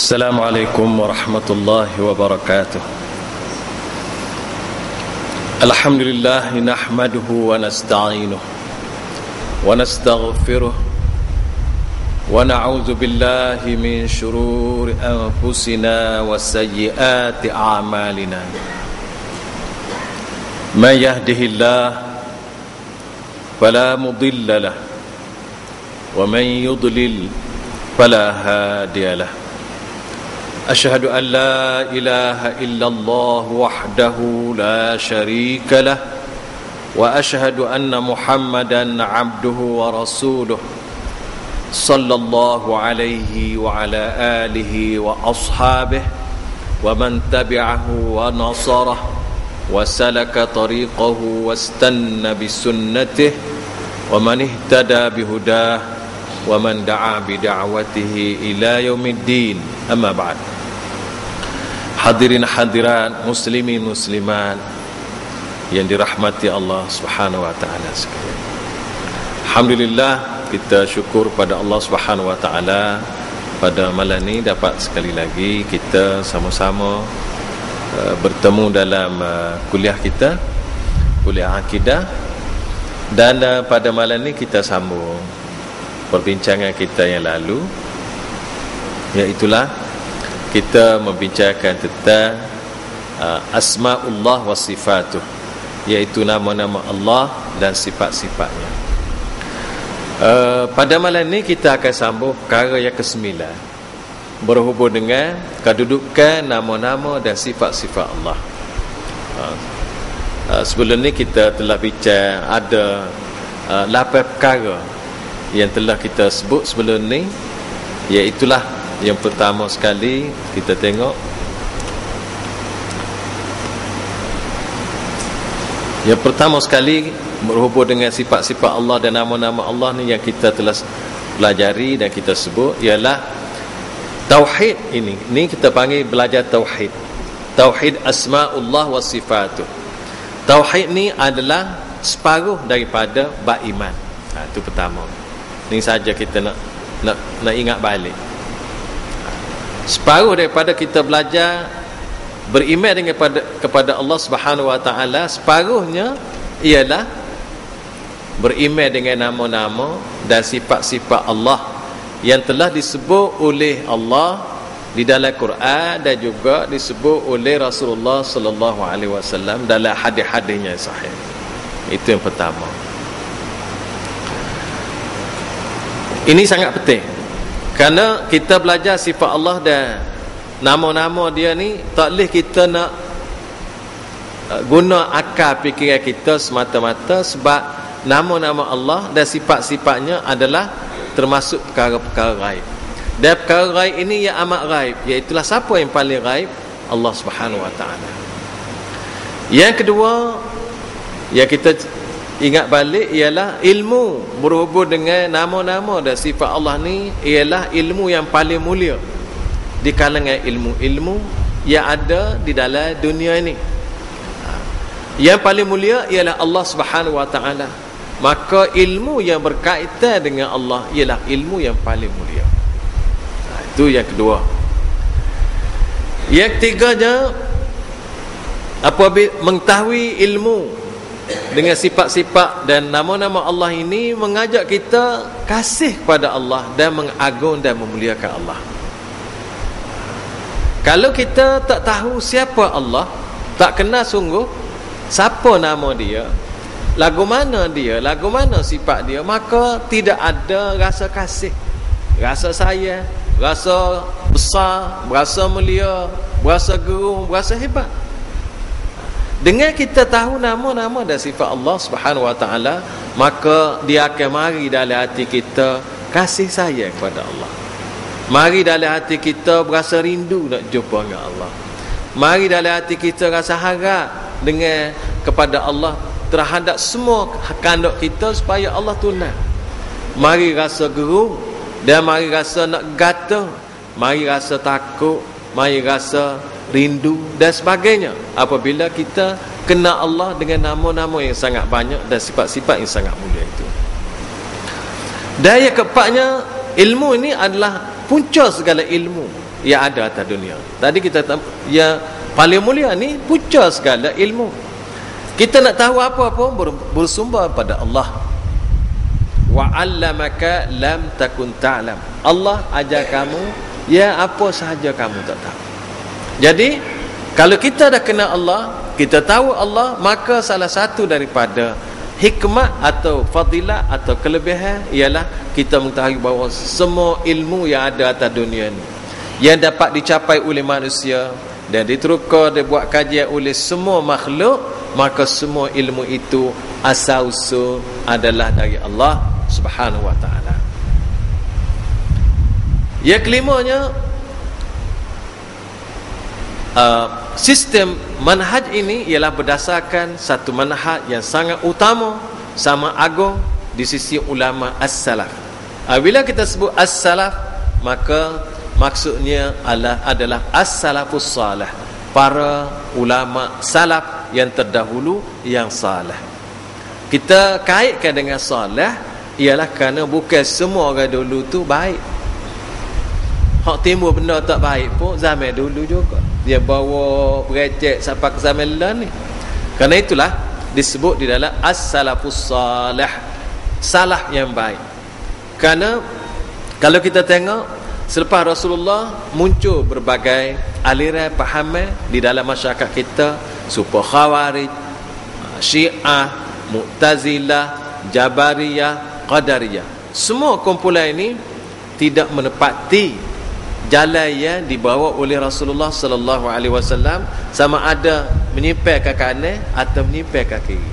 السلام عليكم ورحمة الله وبركاته. الحمد لله نحمده ونستعينه ونستغفره ونعوذ بالله من شرور أنفسنا وسيئات أعمالنا. من يهده الله فلا مضل له ومن يضلل فلا هادي له. أشهد أن لا إله إلا الله وحده لا شريك له وأشهد أن محمدا عبده ورسوله صلى الله عليه وعلى آله وأصحابه ومن تبعه ونصره وسلك طريقه واستنى بسنته ومن اهتدى بهداه ومن دعا بدعوته إلى يوم الدين. أما بعد. Hadirin hadirat, muslimin muslimat yang dirahmati Allah Subhanahu wa taala sekalian. Alhamdulillah, kita syukur pada Allah Subhanahu wa taala pada malam ni dapat sekali lagi kita sama-sama bertemu dalam kuliah kita, kuliah akidah. Dan pada malam ni kita sambung perbincangan kita yang lalu, iaitulah kita membincangkan tentang asma'ullah wa sifatuh, iaitu nama-nama Allah dan sifat-sifatnya. Pada malam ni kita akan sambung perkara yang ke-9 berhubung dengan kedudukan nama-nama dan sifat-sifat Allah. Sebelum ni kita telah bincang ada 8 perkara yang telah kita sebut sebelum ni, iaitulah yang pertama sekali kita tengok yang pertama sekali berhubung dengan sifat-sifat Allah dan nama-nama Allah ni yang kita telah pelajari dan kita sebut ialah tauhid. Ini kita panggil belajar tauhid, tauhid asma'ullah wa sifatuh. Tauhid ni adalah separuh daripada bab iman. Itu pertama. Ini saja kita nak ingat balik. Separuh daripada kita belajar beriman dengan kepada Allah Subhanahu wa taala, separuhnya ialah beriman dengan nama-nama dan sifat-sifat Allah yang telah disebut oleh Allah di dalam Quran dan juga disebut oleh Rasulullah sallallahu alaihi wasallam dalam hadis-hadisnya sahih. Itu yang pertama. Ini sangat penting, kerana kita belajar sifat Allah dan nama-nama dia ni tak boleh kita nak guna akal fikiran kita semata-mata, sebab nama-nama Allah dan sifat-sifatnya adalah termasuk perkara-perkara gaib. Dan perkara gaib ini yang amat gaib, iaitulah siapa yang paling gaib? Allah Subhanahu wa taala. Yang kedua yang kita ingat balik ialah ilmu berhubung dengan nama-nama dan sifat Allah ni ialah ilmu yang paling mulia di kalangan ilmu-ilmu yang ada di dalam dunia ini. Yang paling mulia ialah Allah Subhanahu wa taala. Maka ilmu yang berkaitan dengan Allah ialah ilmu yang paling mulia. Itu yang kedua. Yang ketiganya, apabila mengetahui ilmu dengan sifat-sifat dan nama-nama Allah ini, mengajak kita kasih kepada Allah dan mengagung dan memuliakan Allah. Kalau kita tak tahu siapa Allah, tak kenal sungguh siapa nama dia, lagu mana dia, lagu mana sifat dia, maka tidak ada rasa kasih, rasa sayang, rasa besar, rasa mulia, rasa gerung, rasa hebat. Dengan kita tahu nama-nama dan sifat Allah Subhanahu wa taala, maka dia akan mari dalam hati kita kasih sayang kepada Allah. Mari dalam hati kita berasa rindu nak jumpa dengan Allah. Mari dalam hati kita rasa harap dengan kepada Allah terhadap semua kehendak kita supaya Allah tunai. Mari rasa gerung dan mari rasa nak gata, mari rasa takut, mari rasa rindu dan sebagainya apabila kita kenal Allah dengan nama-nama yang sangat banyak dan sifat-sifat yang sangat mulia itu. Dan yang keempatnya, ilmu ini adalah punca segala ilmu. yang ada atas dunia. Tadi kita yang paling mulia ni punca segala ilmu. Kita nak tahu apa-apa bersumber pada Allah. Wa 'allamaka lam takun ta'lam. Allah ajar kamu ya apa sahaja kamu tak tahu. Jadi kalau kita dah kenal Allah, kita tahu Allah, maka salah satu daripada hikmah atau fadilah atau kelebihan ialah kita mengetahui bahawa semua ilmu yang ada atas dunia ni yang dapat dicapai oleh manusia dan diteruka dibuat kajian oleh semua makhluk, maka semua ilmu itu asal-usul adalah dari Allah Subhanahu wa ta'ala. Yang kelimanya, sistem manhaj ini ialah berdasarkan satu manhaj yang sangat utama, sama agung di sisi ulama as-salaf. Bila kita sebut as-salaf, maka maksudnya adalah as-salafus salih, para ulama salaf yang terdahulu yang salih. Kita kaitkan dengan salih ialah kerana bukan semua orang dulu tu baik. Hak timbul benda tak baik pun zaman dulu juga. Dia bawa berecek sampai ke zaman lain ni. Kerana itulah disebut di dalam as-salafus salih, salaf yang baik. Kerana kalau kita tengok selepas Rasulullah muncul berbagai aliran pahaman di dalam masyarakat kita, serupa Khawarij, Syiah, Mu'tazilah, Jabariyah, Qadariyah. Semua kumpulan ini tidak menepati jalan yang dibawa oleh Rasulullah sallallahu alaihi wasallam, sama ada menyimpang ke kanan atau menyimpang ke kiri.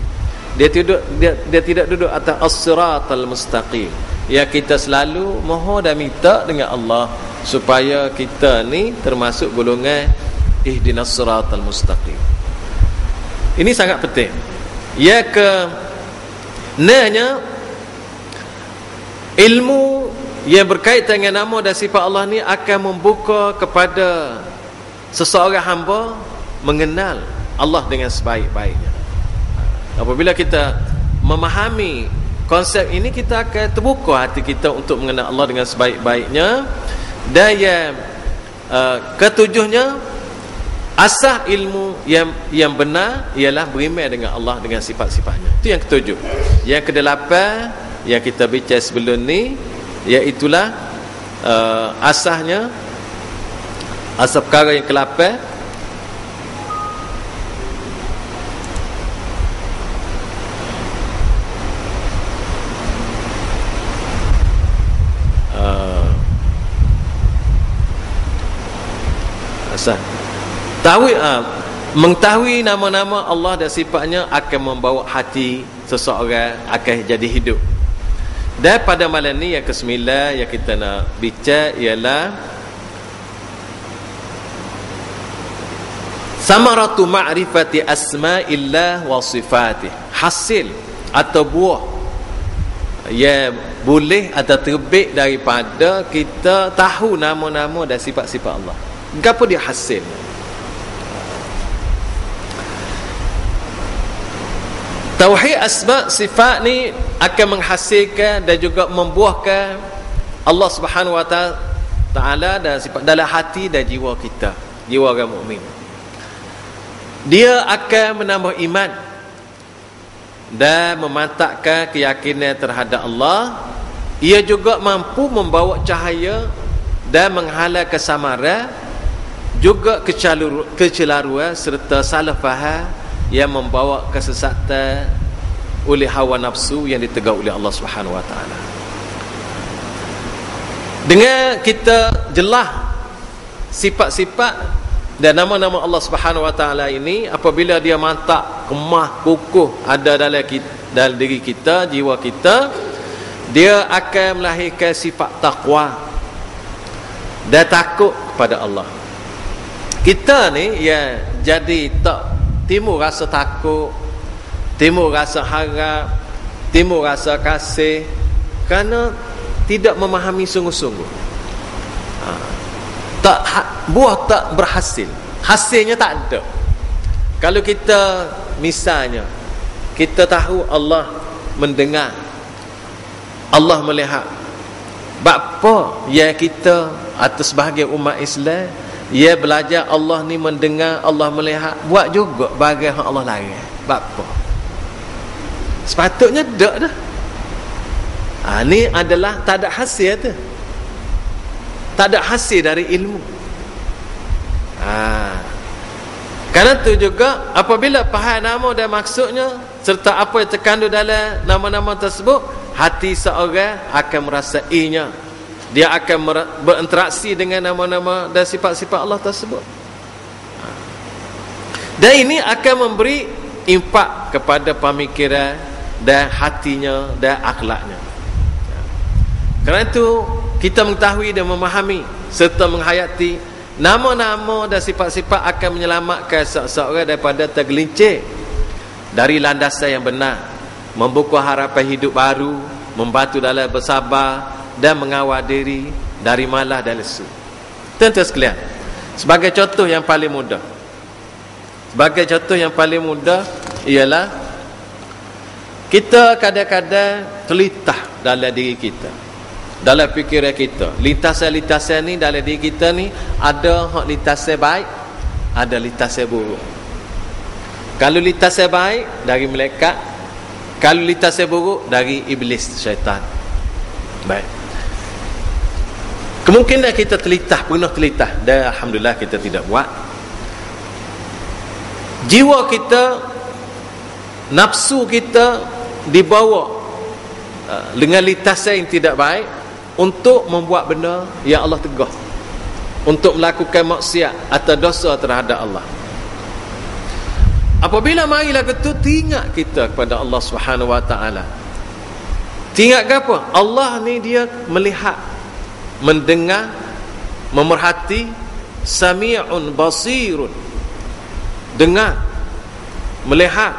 Dia tidak duduk atas as-siratal mustaqim. Ya, kita selalu mohon dan minta dengan Allah supaya kita ni termasuk golongan ihdinas siratal mustaqim. Ini sangat penting. Ya, kenanya ilmu yang berkaitan dengan nama dan sifat Allah ni akan membuka kepada seseorang hamba mengenal Allah dengan sebaik-baiknya. Apabila kita memahami konsep ini, kita akan terbuka hati kita untuk mengenal Allah dengan sebaik-baiknya. Dan yang ketujuhnya, asas ilmu yang benar ialah beriman dengan Allah dengan sifat-sifatnya. Itu yang ketujuh. Yang kedelapan yang kita bincang sebelum ni, iaitulah asasnya, asas perkara yang ke-8, asas mengetahui nama-nama Allah dan sifatnya akan membawa hati seseorang akan jadi hidup. Dan pada malam ni yang ke-9 yang kita nak bincang ialah samaratu ma'rifati asma'illah wa sifatih, hasil atau buah yang boleh atau terbit daripada kita tahu nama-nama dan sifat-sifat Allah. Apa dia hasil? Tauhid asma' sifat ni akan menghasilkan dan juga membuahkan Allah Subhanahu wa ta'ala dan sifat dalam hati dan jiwa kita, jiwa orang mukmin. Dia akan menambah iman dan memantapkan keyakinan terhadap Allah. Ia juga mampu membawa cahaya dan menghalau kesamaran, juga kecelaruan serta salah faham yang membawa kesesatan oleh hawa nafsu yang ditegak oleh Allah Subhanahu wa ta'ala. Dengan kita jelas sifat-sifat dan nama-nama Allah Subhanahu wa ta'ala ini, apabila dia mantap, kemah, kukuh ada dalam diri kita, jiwa kita, dia akan melahirkan sifat taqwa dan takut kepada Allah. Kita ni ya jadi tak timbul rasa takut, timbul rasa harap, timbul rasa kasih kerana tidak memahami sungguh-sungguh. Buah tak berhasil, hasilnya tak ada. Kalau kita misalnya kita tahu Allah mendengar, Allah melihat, Bapa ya kita atau sebahagian umat Islam ia belajar Allah ni mendengar, Allah melihat, buat juga bagai hak Allah larang. Bapa sepatutnya dak dah. Ni adalah tak ada hasil tu. Tak ada hasil dari ilmu. Karena tu juga apabila faham nama dan maksudnya serta apa yang terkandung dalam nama-nama tersebut, hati seorang akan merasainya. Dia akan berinteraksi dengan nama-nama dan sifat-sifat Allah tersebut. Dan ini akan memberi impak kepada pemikiran dan hatinya dan akhlaknya. Kerana itu kita mengetahui dan memahami serta menghayati nama-nama dan sifat-sifat akan menyelamatkan seseorang daripada tergelincir dari landasan yang benar, membuka harapan hidup baru, membantu dalam bersabar dan mengawal diri dari malas dan lesu. Tuan-tuan sekalian, sebagai contoh yang paling mudah, ialah kita kadang-kadang terlitah dalam diri kita, dalam fikiran kita. Lintasan-lintasan ni dalam diri kita ni ada hak lintasan baik, ada lintasan buruk. Kalau lintasan baik dari malaikat, kalau lintasan buruk dari iblis, syaitan. Baik. Kemungkinan kita terlitah, pernah terlitah, dan alhamdulillah kita tidak buat. Jiwa kita, nafsu kita dibawa dengan lintasan yang tidak baik untuk membuat benda yang Allah tegah, untuk melakukan maksiat atau dosa terhadap Allah. Apabila mari lagu tu, teringat kita kepada Allah Subhanahu Wa Taala. Teringat ke apa? Allah ni dia melihat, mendengar, memerhati, sami'un basirun, dengar, melihat.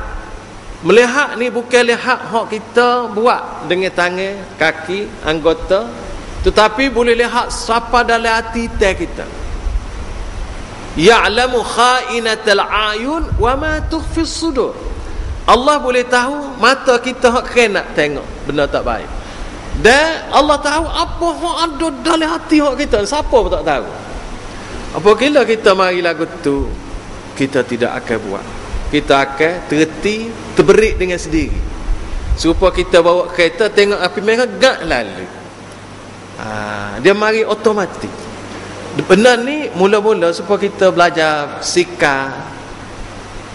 Melihat ni bukan lihat hak kita buat dengan tangan, kaki, anggota, tetapi boleh lihat siapa dalam hati kita. Ya'lamu kha'inatal ayun wa ma tukhfi sudur. Allah boleh tahu mata kita hak kena tengok benda tak baik. Dan Allah tahu apa hak ada dalam hati hak kita. Siapa pun tak tahu. Apabila kita mari lagu tu, kita tidak akan buat. Kita akan terhenti, terberik dengan sendiri. Supaya kita bawa kereta, tengok api merah, gak lalu. Dia mari otomatik. Benar ni mula-mula supaya kita belajar sikap.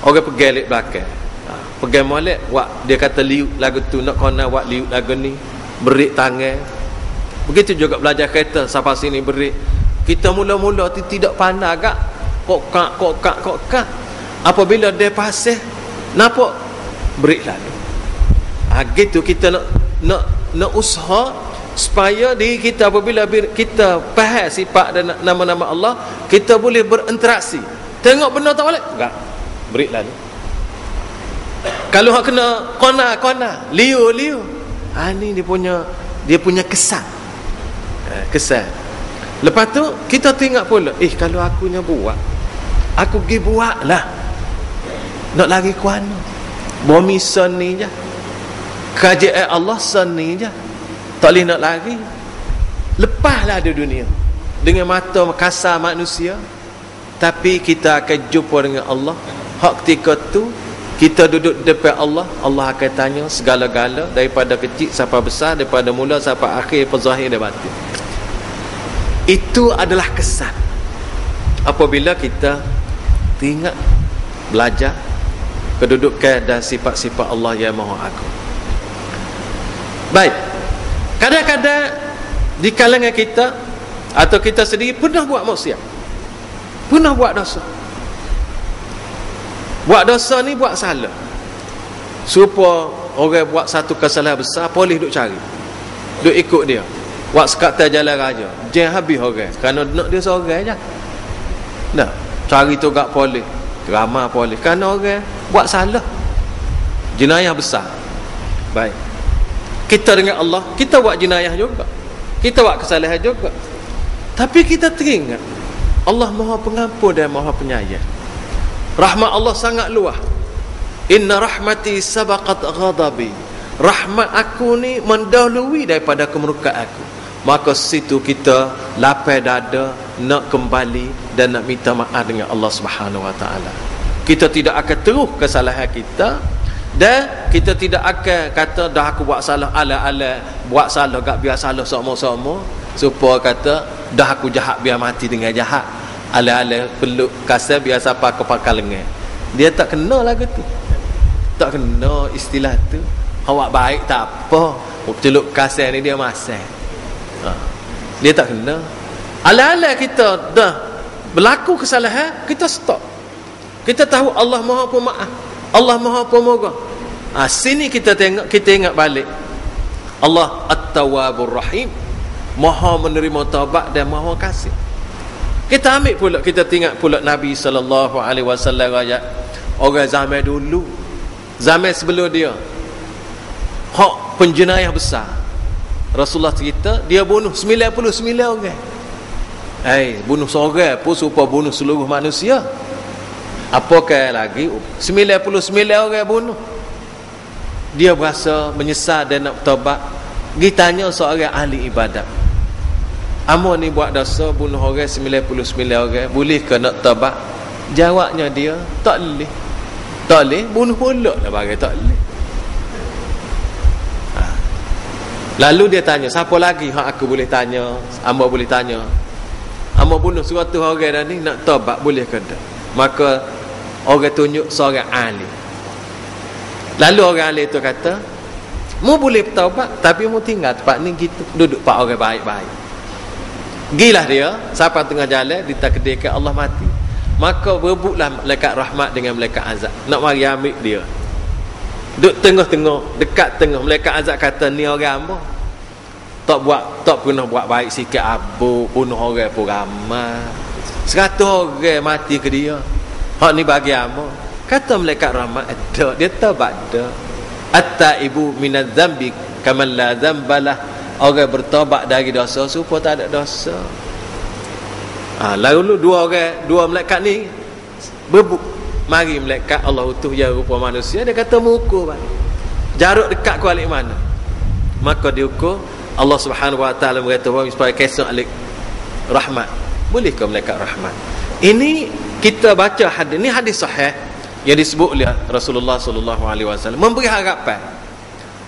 Orang pergi alik belakang, pergi molek, dia kata liuk lagu tu, nak kena buat liuk lagu ni, berik tangan. Begitu juga belajar kereta, sampai sini berik. Kita mula-mula tidak pandai agak kokak. Apabila dia pasal, nampak berik lalu. Gitu kita nak usaha supaya diri kita, apabila kita faham sifat dan nama-nama Allah, kita boleh berinteraksi. Tengok benda tak boleh, enggak, berik lalu. Kalau hak kena kona, liu, ni dia punya kesan. Lepas tu kita tengok pula, kalau akunya buat, aku pergi buat lah, nak lari ke mana? Bumi son ni je, kerajaan Allah son ni je, tak boleh nak lari. Lepaslah di dunia dengan mata kasar manusia, tapi kita akan jumpa dengan Allah. Hak ketika tu kita duduk depan Allah, Allah akan tanya segala-gala, daripada kecil sampai besar, daripada mula sampai akhir, zahir dan batin. Itu adalah kesan apabila kita teringat, belajar kedudukan dan sifat-sifat Allah yang Maha Agung. Baik, kadang-kadang di kalangan kita atau kita sendiri pernah buat maksiat, pernah buat dosa. Buat dosa ni buat salah, supaya orang buat satu kesalahan besar, polis duk cari, duk ikut dia, buat sekatan jalan raya, jangan habis orang kerana nak dia seorang je. Nah, cari tu kat polis, ramai polis, kerana orang buat salah, jenayah besar. Baik, kita dengan Allah, kita buat jenayah juga, kita buat kesalahan juga, tapi kita teringat Allah Maha Pengampun dan Maha Penyayang. Rahmat Allah sangat luas. Inna rahmati sabaqat ghadabi. Rahmat aku ni mendahului daripada kemurkaan aku. maka situ kita lapar dada nak kembali dan nak minta maaf dengan Allah Subhanahu Wa Taala. Kita tidak akan terus kesalahan kita, dan kita tidak akan kata dah aku buat salah ala-ala, buat salah gak biar salah sama-sama, supaya kata dah aku jahat biar mati dengan jahat, ala-ala peluk kasar biar siapa kepakal lengan. Dia tak kena lagu tu, tak kena istilah tu. Awak baik tak apa, peluk kasar ni dia masal, dia tak kena. Ala-ala kita dah berlaku kesalahan, kita stop. Kita tahu Allah Maha Pemaaf, Allah Maha Pemurah. Sini kita tengok, kita ingat balik Allah At-Tawwabur Rahim, Maha menerima taubat dan Maha kasih. Kita ambil pula, kita tengok pula Nabi sallallahu alaihi wasallam ayat orang zaman dulu, zaman sebelum dia, hak penjenayah besar. Rasulullah cerita dia bunuh 99 orang. Bunuh seorang pun supaya bunuh seluruh manusia. Apakah lagi 99 orang bunuh. Dia berasa menyesal dan nak bertaubat. Pergi tanya seorang ahli ibadat, Amo ni buat dosa bunuh orang 99 orang, boleh ke nak taubat? Jawabnya dia, tak boleh. Tak boleh, bunuh pula lah bagi tak boleh. Lalu dia tanya, siapa lagi hak aku boleh tanya? Amo boleh tanya. Amo bunuh 100 orang dah ni, nak taubat boleh ke tak? Maka orang tunjuk seorang ahli. Lalu orang ahli itu kata, mu boleh bertaubat, tapi mu tinggal tempat ni gitu, duduk pak orang baik-baik. Gilah dia sampai tengah jalan, ditakdirkan Allah mati. Maka berebutlah malaikat rahmat dengan malaikat azab nak mari ambil dia. Duduk tengah-tengah, dekat tengah, malaikat azab kata, ni orang apa? Tak pernah buat baik sikit, abu bunuh orang pun ramai. 100 orang mati ke dia. Hak ni bagi apa? Kata malaikat rahmat, ada, dia taubat dah. At-taibu minadz-dzambi kaman la dzambalah. Orang bertaubat dari dosa supaya tak ada dosa. Lalu dua malaikat ni berebut. Mari malaikat Allah utuh yang rupa manusia, dia kata mengukur balik. Jarak dekat ke balik mana? Maka dia ukur. Allah Subhanahu Wa Taala berkata supaya kesok alik rahmat. Boleh ke malaikat rahmat? Ini kita baca hadis, ini hadis sahih yang disebut oleh Rasulullah sallallahu alaihi wasallam, memberi harapan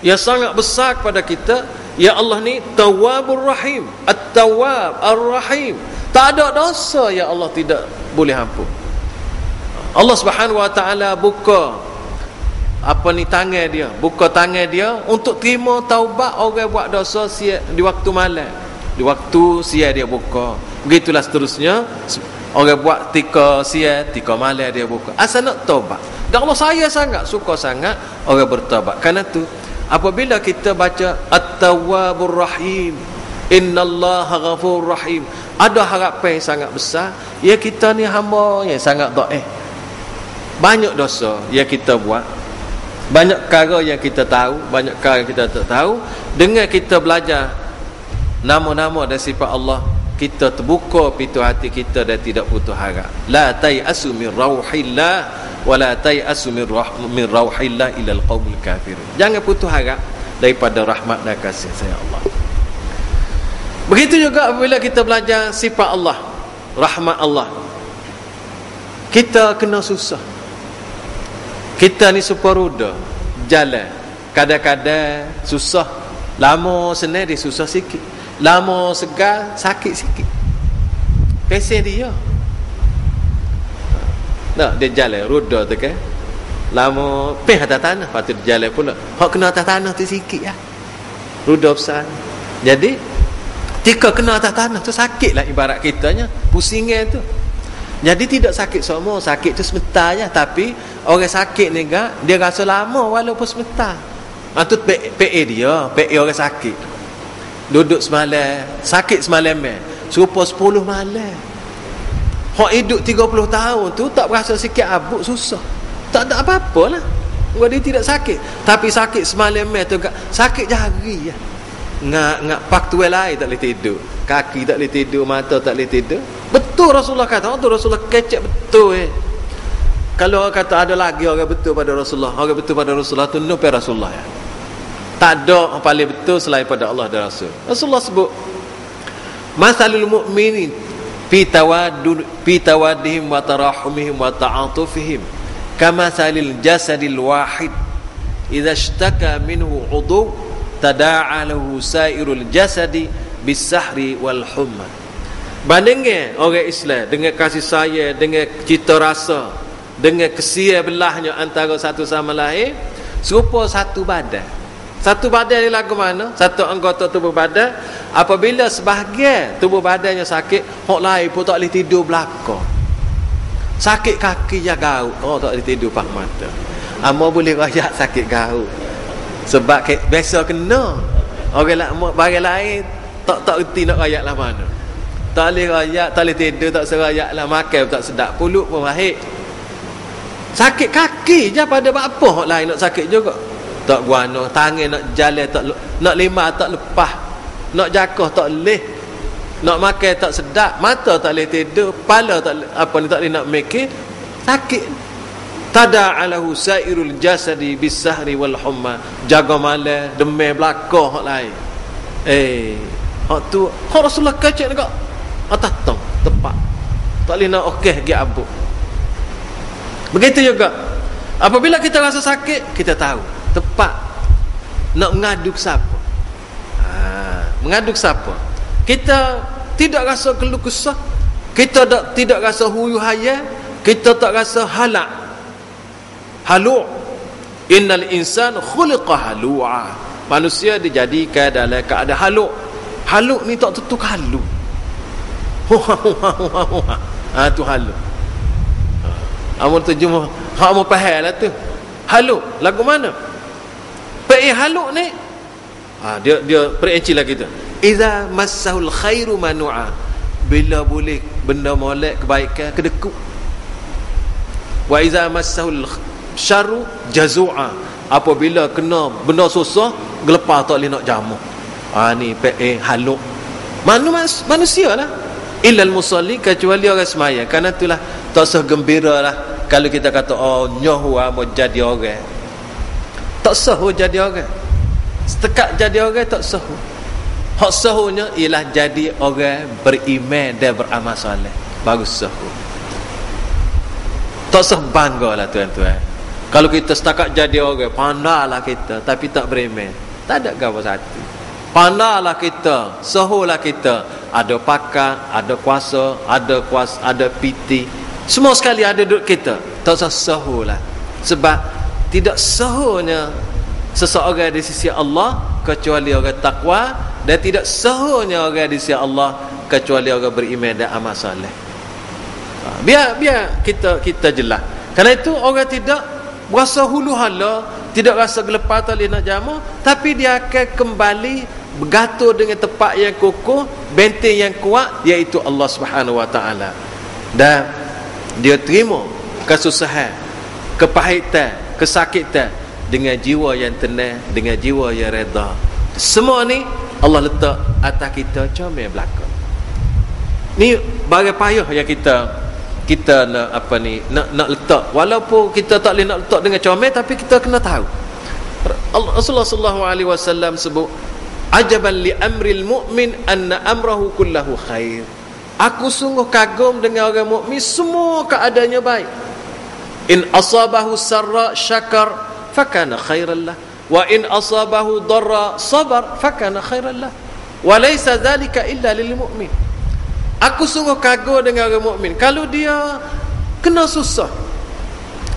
yang sangat besar kepada kita. Ya Allah ni Tawwabur Rahim, At-Tawwab Ar-Rahim. Tak ada dosa ya Allah tidak boleh ampun. Allah Subhanahu Wa Taala buka buka tangan dia untuk terima taubat orang buat dosa di waktu malam. Di waktu siang dia buka. Begitulah seterusnya. Orang buat tika siang, tika malam dia buka. Asal nak taubat. Dan Allah sayang sangat, suka sangat orang bertaubat. Kerana tu apabila kita baca At-Tawwabur Rahim, Innallaha Ghafurur Rahim, ada harapan yang sangat besar. Ya kita ni hamba yang sangat dhaif. Banyak dosa yang kita buat, banyak perkara yang kita tahu, banyak perkara yang kita tak tahu. Dengan kita belajar nama-nama dan sifat Allah, kita terbuka pintu hati kita dan tidak putus harap. La tai'asu min rauhillah wa la tai'asu min rauhillah ila alqaumil kafirin. Jangan putus harap daripada rahmat dan kasih sayang Allah. Begitu juga apabila kita belajar sifat Allah, rahmat Allah, kita kena susah. Kita ni separuda jalan, kadang-kadang susah, lama senang dia susah sikit, lama segar sakit sikit. Pesen dia nak dia jalan roda tu kan, lama peh atas tanah, patut dia jalan pula. Hak kena atas tanah tu sikit lah, roda besar. Jadi ketika kena atas tanah tu sakit lah, ibarat kitanya pusingan tu. Jadi tidak sakit semua, sakit tu sebentar je. Tapi orang sakit ni dia rasa lama walaupun sebentar. Itu PA dia, PA orang sakit. Duduk semalam, sakit semalam serupa 10 malam. Hak hidup 30 tahun tu tak berasa sikit abuk, susah. Tak ada apa-apa lah. Dia tidak sakit. Tapi sakit semalam tu sakit jari ya. Ngak faktual lain tak boleh tidur. Kaki tak boleh tidur, mata tak boleh tidur. Betul Rasulullah kata, Rasulullah kecek betul Kalau orang kata ada lagi orang betul pada Rasulullah, orang betul pada Rasulullah tu nupai Rasulullah ya. Tak ada yang paling betul selain pada Allah dan Rasul. Rasulullah sebut Masalul mu'minin fi tawaddihim wa tarahumihim wa ta'atufihim kamasalil jasadil wahid idza ishtaka minhu 'udhu tada'a lahu sairul jasadi bis-sahri wal humma. Bandingnya orang Islam dengan kasih sayang, dengan cita rasa, dengan kesia belahnya antara satu sama lain, serupa satu badan. Satu badan ni lagu mana? Satu anggota tubuh badan, apabila sebahagian tubuh badannya sakit, hok lain pun tak boleh tidur belakang. Sakit kaki je gaut, tak boleh tidur pak mata. Amo boleh rayak sakit gaut. Sebab biasa kena. Orang lain tak erti nak rayak lah mana. Tak boleh rayak, tak boleh tidur, tak serayak lah, makan tak sedap, pulut pun mahir. Sakit kaki je pada apa hok lain nak sakit juga. Tak guano, tangan nak jalan tak, nak lima tak lepas, nak jakah tak leh, nak makan tak sedap, mata tak boleh tidur, kepala tak boleh nak mikir, sakit. Tada'alahu sairul jasadi bis-sahri wal humma. Jaga malam, demam belakang hak lain. Hak tu hak Rasulullah kacak dekat atas tong tepat. Tak boleh nak okeh gi abuk. Begitu juga apabila kita rasa sakit, kita tahu tepat nak mengadu ke siapa. Mengadu ke siapa? Kita tidak rasa keluh kesah, kita tidak rasa huyu haya, kita tak rasa halak. Halu'. Innal insan khuliqa halu'a. Manusia dijadikan dalam keadaan halu'. Halu' ni tak tentu halu'. Tu halu'. Amun terjemah, hak mu faham lah tu. Halu', lagu mana? Halu' ni dia perinci lah kita. Iza massahul khairu manu'a. Bila boleh benda molek kebaikan kedekut. Wa iza massahul syarru jazu'a. Apabila kena benda susah, gelepar tak boleh nak jamu. Ni halu'. Manusia lah. Illal musalli, kecuali orang semaya. Kerana itulah tak sah gembira lah kalau kita kata nyoh mau jadi orang. Tak sah jadi orang. Setakat jadi orang tak sah. Hak sahnya ialah jadi orang beriman dan beramal soleh. Bagus sah. Tak sah banggalah tuan-tuan. Kalau kita setakat jadi orang, pandailah kita tapi tak beriman, tak ada apa satu. Pandailah kita, sahulah kita, ada pakar, ada kuasa, ada piti, semua sekali ada duduk kita. Tak usah sahulah. Sebab tidak sahunya seseorang di sisi Allah kecuali orang takwa, dan tidak sahunya orang di sisi Allah kecuali orang beriman dan amal soleh. Biar kita jelas. Kerana itu orang tidak rasa hulu hala, tidak rasa gelepar tak boleh nak jamu, tapi dia akan kembali bergantung dengan tempat yang kokoh, benteng yang kuat, iaitu Allah Subhanahu Wa Taala. Dan dia terima kesusahan, kepahitan, kesakitan dengan jiwa yang tenang, dengan jiwa yang redha. Semua ni Allah letak atas kita comel belakang. Ni barang payah yang kita nak letak. Walaupun kita tak boleh nak letak dengan comel, tapi kita kena tahu. Rasulullah sallallahu alaihi wasallam sebut, ajaban li amril mu'min anna amrahu kullahu khair. Aku sungguh kagum dengan orang mukmin, semua keadaannya baik. In asabahu sarra syakar fakana khairan lah, wa in asabahu darra sabar fakana khairan lah, wa laysa dhalika illa lil mu'min. Aku sungguh kagum dengan orang mukmin, kalau dia kena susah,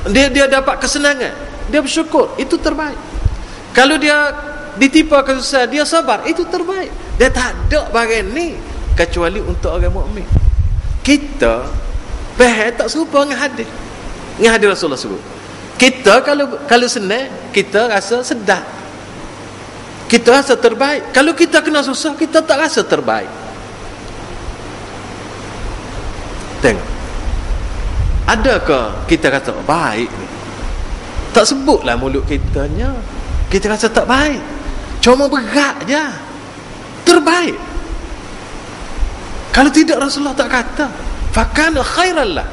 dia dapat kesenangan, dia bersyukur, itu terbaik. Kalau dia ditimpa kesusahan, dia sabar, itu terbaik. Dia tak ada barang ni kecuali untuk orang mukmin. Kita faham tak serupa dengan hadis. Dengan hadis Rasulullah sebut, kita kalau senang, kita rasa sedap, kita rasa terbaik. Kalau kita kena susah, kita tak rasa terbaik. Tengok, adakah kita kata baik ni? Tak sebutlah mulut kitanya, kita rasa tak baik, cuma berat je terbaik. Kalau tidak, Rasulullah tak kata fakana khairan lah,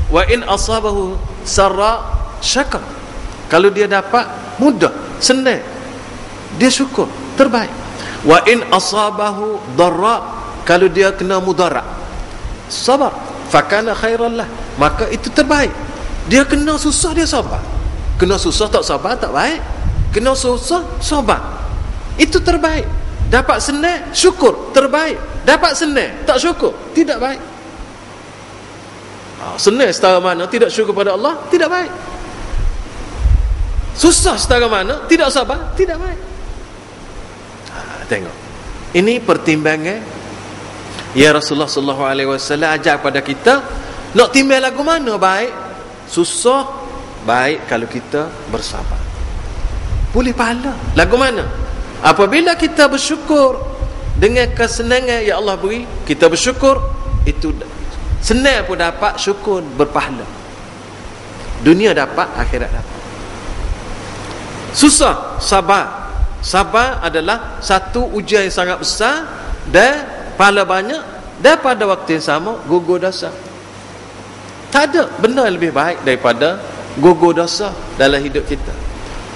wa in asabahu sarra syakar. Kalau dia dapat mudah, senang, dia syukur, terbaik. Wa in asabahu darra, Kalau dia kena mudarat, sabar, fakana khairan lah, maka itu terbaik. Dia kena susah, dia sabar. Kena susah tak sabar, tak baik. Kena susah, sabar, itu terbaik. Dapat senang, syukur, terbaik. Dapat senang, tak syukur, tidak baik. Senang setara mana tidak syukur pada Allah, tidak baik. Susah setara mana tidak sabar, tidak baik. Tengok, ini pertimbangan ya Rasulullah sallallahu alaihi wasallam ajar pada kita. Nak timbang lagu mana baik? Susah baik kalau kita bersabar, boleh pahala. Lagu mana? Apabila kita bersyukur dengan kesenangan yang Allah beri, kita bersyukur, itu senang pun dapat syukur, berpahala. Dunia dapat, akhirat dapat. Susah, sabar. Sabar adalah satu ujian yang sangat besar dan pahala banyak, dan pada waktu yang sama gugur dosa. Tak ada benda yang lebih baik daripada gugur dosa dalam hidup kita.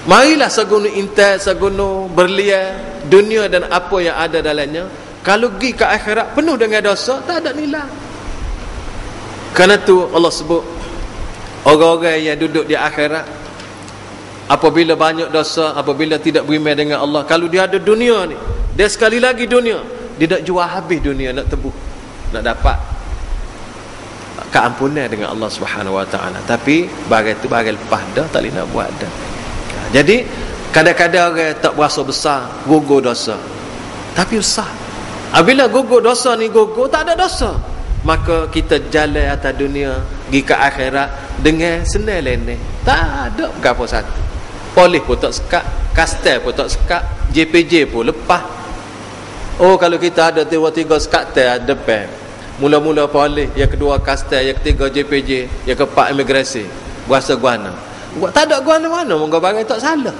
Marilah segunung intai, segunung berlian dunia dan apa yang ada dalamnya, kalau pergi ke akhirat penuh dengan dosa, tak ada nilai. Kerana tu Allah sebut orang-orang yang duduk di akhirat, apabila banyak dosa, apabila tidak beriman dengan Allah, kalau dia ada dunia ni, dia sekali lagi dunia, dia nak jual habis dunia, nak tebus, nak dapat keampunan dengan Allah Subhanahu Wa Taala. Tapi bagai tu bagai lepas dah, tak boleh nak buat dah. Jadi kadang-kadang orang tak berasa besar, gugur dosa, tapi besar. Apabila gugur dosa ni gugur, tak ada dosa, maka kita jalan atas dunia pergi ke akhirat dengan senang leneh, tak ada apa satu. Polis pun tak sekat, kastel pun tak sekat, JPJ pun lepas. Oh, kalau kita ada 3 sekat depan, mula-mula polis, yang kedua kastel, yang ketiga JPJ, yang keempat imigrasi, berasa guana. Tak ada guana-guana, moga bagai tak salah.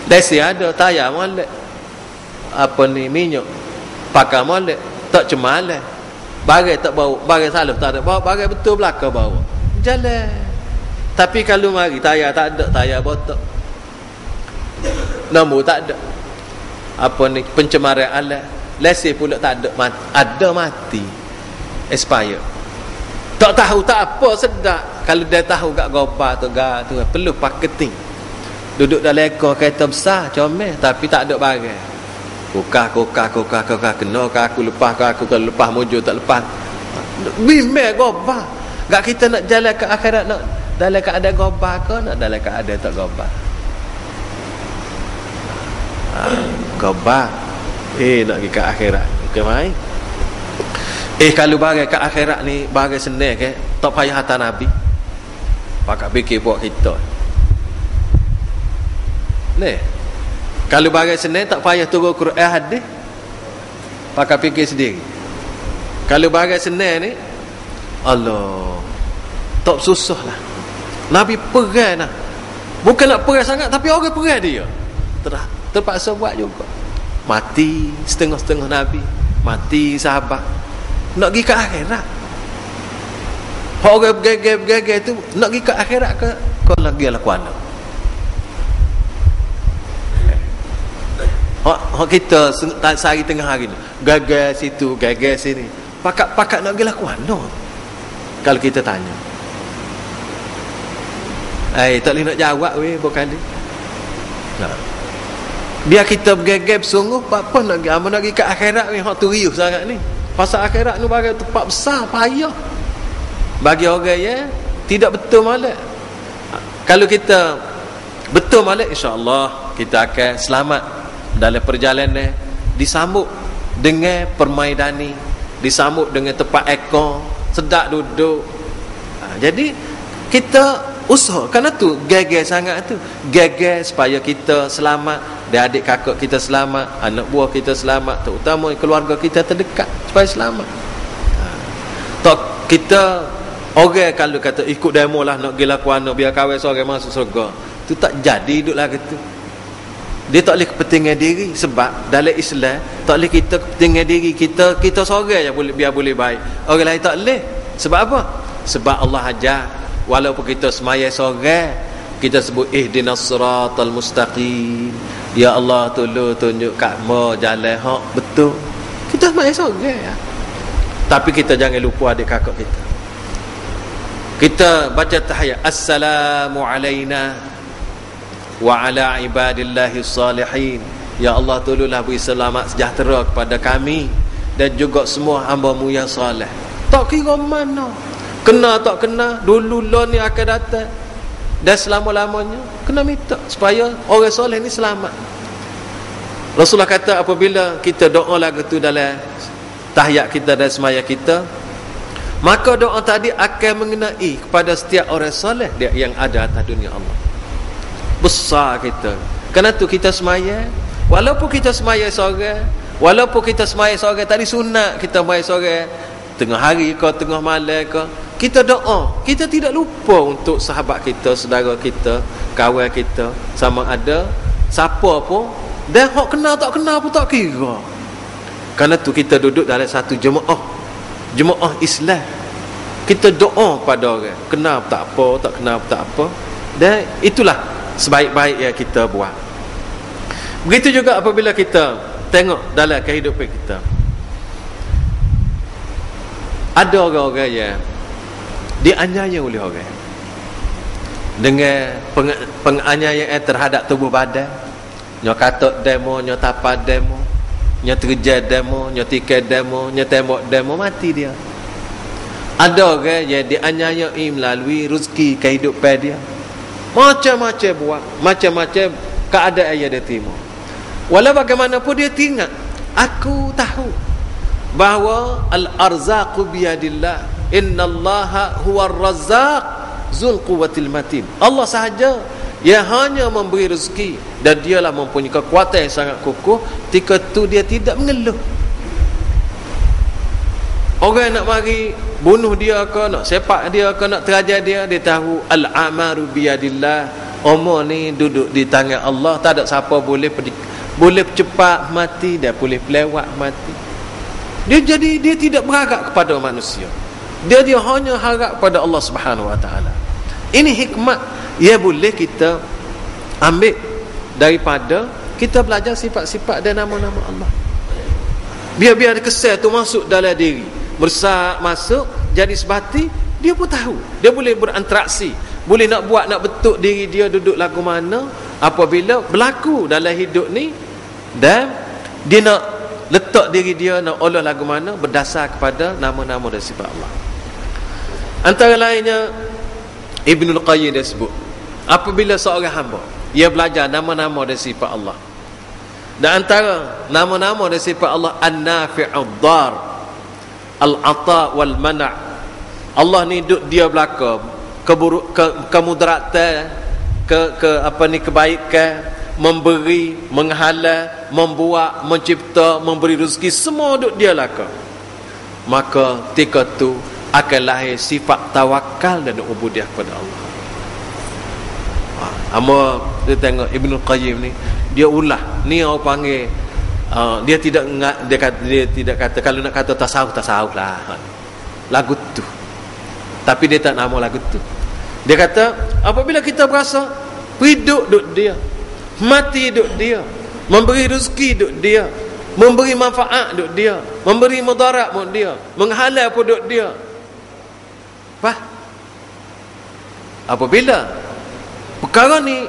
Lesi ada, tayar molek, apa ni, minyak pakai molek, tak cemalah. Bagai tak bau, bagai salah tak ada, bawa bagai betul belakang bawa jalan. Tapi kalau mari tayar tak ada, tayar botak, nombor tak ada, apa ni, pencemaran alat, lesen pula tak ada, ada mati, expired. Tak tahu tak apa sedap. Kalau dia tahu kat gopa tu perlu marketing. Duduk dalam ekor kereta besar comel, tapi tak ada barang. Kokah kena ke aku, lepas ke aku, kalau lepas mujur tak lepas. Bimbang gopa. Gak kita nak jalan ke akhirat, nak dalam keadaan gopa ke, nak dalam keadaan tak gopa. Gopa nak pergi ke akhirat, okey mai. Kalau bagai ke akhirat ni bagai senang ke, tak payah hantar Nabi, pakai fikir buat kita ni. Kalau bagai senang tak payah turun Quran hadis, pakai fikir sendiri. Kalau bagai senang ni, Allah, tak susah lah. Nabi perang lah, bukan nak perang sangat, tapi orang perang dia terpaksa buat juga. Mati setengah-setengah Nabi, mati sahabat, nak pergi ke akhirat. Orang bergegar tu nak pergi ke akhirat ke, kau lagi lah kuala. Kita sehari tengah hari ni gagal situ, gagal sini, pakat nak pergi lah kuala. Kalau kita tanya, tak boleh nak jawab weh bukan dia. Biar kita bergegar sungguh, apa nak pergi ke akhirat ni, hak tu riuh sangat ni. Pasal akhirat ni bagai tempat besar, payah bagi orang yang tidak betul malak. Kalau kita betul malak, insya-Allah kita akan selamat dalam perjalanan, disambut dengan permaidani, disambut dengan tempat ekor, sedap duduk. Jadi kita usaha, kerana tu gagal sangat tu, gagal supaya kita selamat, dan adik kakak kita selamat, anak buah kita selamat, terutama keluarga kita terdekat supaya selamat. Tak kita orang kalau kata ikut demo lah, nak pergi laku anak biar kahwin seorang masuk surga, tu tak jadi hidup lah gitu. Dia tak boleh kepentingan diri, sebab dalam Islam tak boleh kita kepentingan diri kita seorang je boleh, biar boleh baik, orang lain tak boleh. Sebab apa? Sebab Allah ajar, walaupun kita semaya seorang, kita sebut ihdinas siratal mustaqim, ya Allah tolong tunjuk kat mo jalan hak betul. Kita Kita sembahyang seorang ya. Tapi kita jangan lupa adik kakak kita. Kita baca tahiyat, assalamu alaina wa ala ibadillahi salihin. Ya Allah, tolonglah beri selamat sejahtera kepada kami dan juga semua hamba-Mu yang soleh. Tak kira mana, kena tak kena, dulu lah ni akan datang dan selama-lamanya kena minta supaya orang soleh ni selamat. Rasulullah kata apabila kita doa lagu tu dalam tahiyat kita dan semaya kita, maka doa tadi akan mengenai kepada setiap orang soleh yang ada atas dunia Allah. Besar kita. Kerana tu kita semaya, walaupun kita semaya seorang, walaupun kita semaya seorang tadi sunat, kita semaya seorang tengah hari ke tengah malam ke, kita doa, kita tidak lupa untuk sahabat kita, saudara kita, kawan kita, sama ada siapa pun, dan hak kenal tak kenal pun tak kira. Kerana tu kita duduk dalam satu jemaah Islam. Kita doa pada orang, kenal tak apa, tak kenal tak apa, dan itulah sebaik-baik yang kita buat. Begitu juga apabila kita tengok dalam kehidupan kita, ada orang-orang yang dianiaya oleh orang dengan penganiayaan terhadap tubuh badan. Nyo katok demo, nyo tapak demo, nyo terjah demo, nyo tikai demo, nyo tembok demo, mati dia. Ada orang yang dianiayai melalui rezeki kehidupan dia. Macam-macam buat, macam-macam keadaan yang dia terima. Walau bagaimanapun dia ingat, aku tahu bahawa al-arzaqu biyadillah, innallaha huwar razzaq zul quwwatil matin. Allah sahaja yang hanya memberi rezeki dan dialah mempunyai kekuatan yang sangat kukuh. Ketika tu dia tidak mengeluh. Orang nak mari bunuh dia ke, nak sepak dia ke, nak terajar dia, dia tahu al-amaru biyadillah, umur ni duduk di tangan Allah. Tak ada siapa boleh cepat mati dan boleh pelewat mati. Dia tidak berharap kepada manusia. Dia hanya harap kepada Allah Subhanahu Wa Taala. Ini hikmat yang boleh kita ambil daripada kita belajar sifat-sifat dan nama-nama Allah. Biar kesan tu masuk dalam diri, masuk jadi sebati, dia pun tahu. Dia boleh berinteraksi, boleh nak buat, nak bentuk diri dia duduk lagu mana apabila berlaku dalam hidup ni, dan dia nak letak diri dia nak olah lagu mana berdasar kepada nama-nama dan sifat Allah. Antara lainnya Ibnul Qayyim dia sebut, apabila seorang hamba ia belajar nama-nama dan sifat Allah, dan antara nama-nama dan sifat Allah An-Nafi'ud Dar, Al-Ata wal Mana'. Allah ni dia belaka kemudaratan, kebaikan, memberi, menghalal, membuat, mencipta, memberi rezeki, semua duk dia laka. Maka ketika tu akan lahir sifat tawakal dan ubudiah kepada Allah. Ama dia tengok Ibnul Qayyim ni, dia ulah ni orang panggil dia tidak kata kalau nak kata tasawuf lah lagu tu, tapi dia tak nama lagu tu. Dia kata apabila kita berasa hidup duk dia, mati duk dia, memberi rezeki duk dia, memberi manfaat duk dia, memberi mudarat duk dia, menghalal pun duk dia. Apabila perkara ni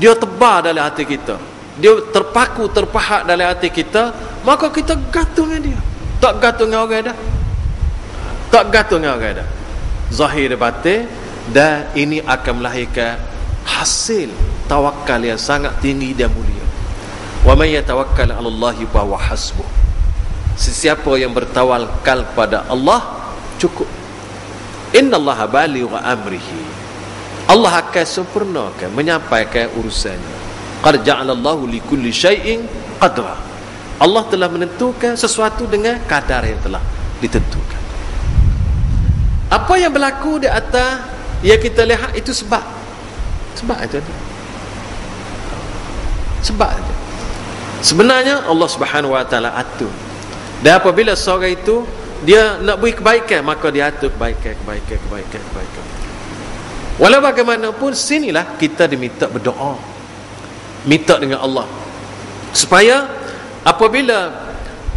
dia tebar dalam hati kita, dia terpaku, terpahat dalam hati kita, maka kita gantung dengan dia. Tak gantung dengan orang dah, tak gantung dengan orang dah, zahir dan batin. Dan ini akan melahirkan hasil tawakal yang sangat tinggi dan mulia. Wa may yatawakkal 'ala Allahi fa huwa hasbuh. Sesiapa yang bertawakal kepada Allah cukup. Innallaha balighu amrihi. Allah akan sempurnakan, menyampaikan urusannya. Qad ja'alallahu likulli syai'in qadra. Allah telah menentukan sesuatu dengan kadar yang telah ditentukan. Apa yang berlaku di atas yang kita lihat itu sebab itu ada. Sebab aja. Sebenarnya Allah Subhanahu Wa Taala atur. Dan apabila seorang itu dia nak beri kebaikan, maka dia atur kebaikan. Walau bagaimanapun, sinilah kita diminta berdoa, minta dengan Allah supaya apabila